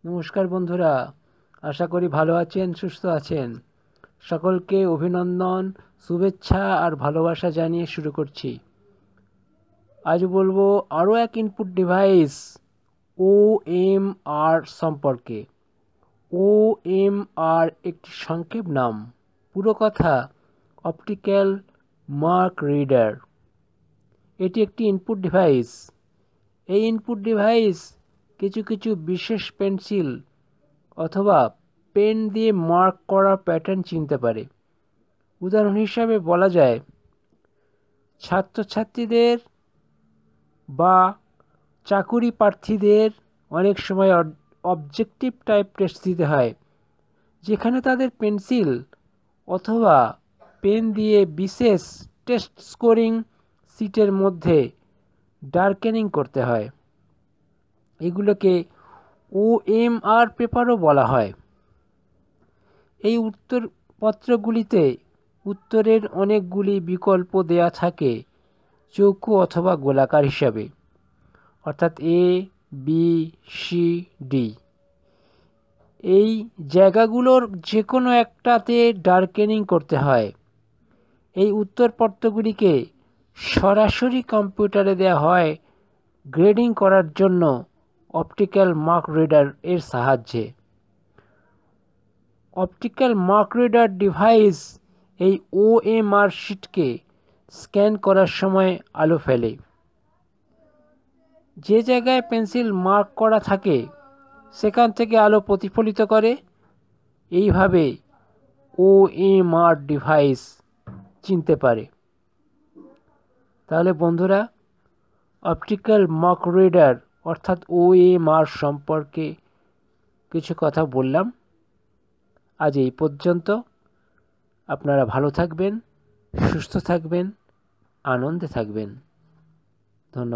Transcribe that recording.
নমস্কার বন্ধুরা, আশা করি ভালো আছেন, সুস্থ আছেন। সকলকে অভিনন্দন, শুভেচ্ছা আর ভালোবাসা জানিয়ে শুরু করছি। আজ বলবো আরও এক ইনপুট ডিভাইস OMR সম্পর্কে। OMR একটি সংক্ষেপ নাম, পুরো কথা অপটিক্যাল মার্ক রিডার। এটি একটি ইনপুট ডিভাইস। এই ইনপুট ডিভাইস কিছু কিছু বিশেষ পেন্সিল অথবা পেন দিয়ে মার্ক করা প্যাটার্ন চিনতে পারে। উদাহরণ হিসাবে বলা যায়, ছাত্রছাত্রীদের বা চাকুরি প্রার্থীদের অনেক সময় অবজেক্টিভ টাইপ টেস্ট দিতে হয়, যেখানে তাদের পেন্সিল অথবা পেন দিয়ে বিশেষ টেস্ট স্কোরিং সিটের মধ্যে ডার্কেনিং করতে হয়। এগুলোকে OMR পেপারও বলা হয়। এই উত্তরপত্রগুলিতে উত্তরের অনেকগুলি বিকল্প দেয়া থাকে চৌকো অথবা গোলাকার হিসাবে, অর্থাৎ ABCD। এই জায়গাগুলোর যে কোনো একটাতে ডার্কেনিং করতে হয়। এই উত্তরপত্রগুলিকে সরাসরি কম্পিউটারে দেওয়া হয় গ্রেডিং করার জন্য অপটিক্যাল মার্ক রিডার এর সাহায্যে। অপটিক্যাল মার্ক রিডার ডিভাইস এই OMR শিটকে স্ক্যান করার সময় আলো ফেলে। যে জায়গায় পেন্সিল মার্ক করা থাকে সেখান থেকে আলো প্রতিফলিত করে। এইভাবে OMR ডিভাইস চিনতে পারে। তাহলে বন্ধুরা, অপটিক্যাল মার্ক রিডার অর্থাৎ OMR সম্পর্কে কিছু কথা বললাম। আজ এই পর্যন্ত। আপনারা ভালো থাকবেন, সুস্থ থাকবেন, আনন্দে থাকবেন।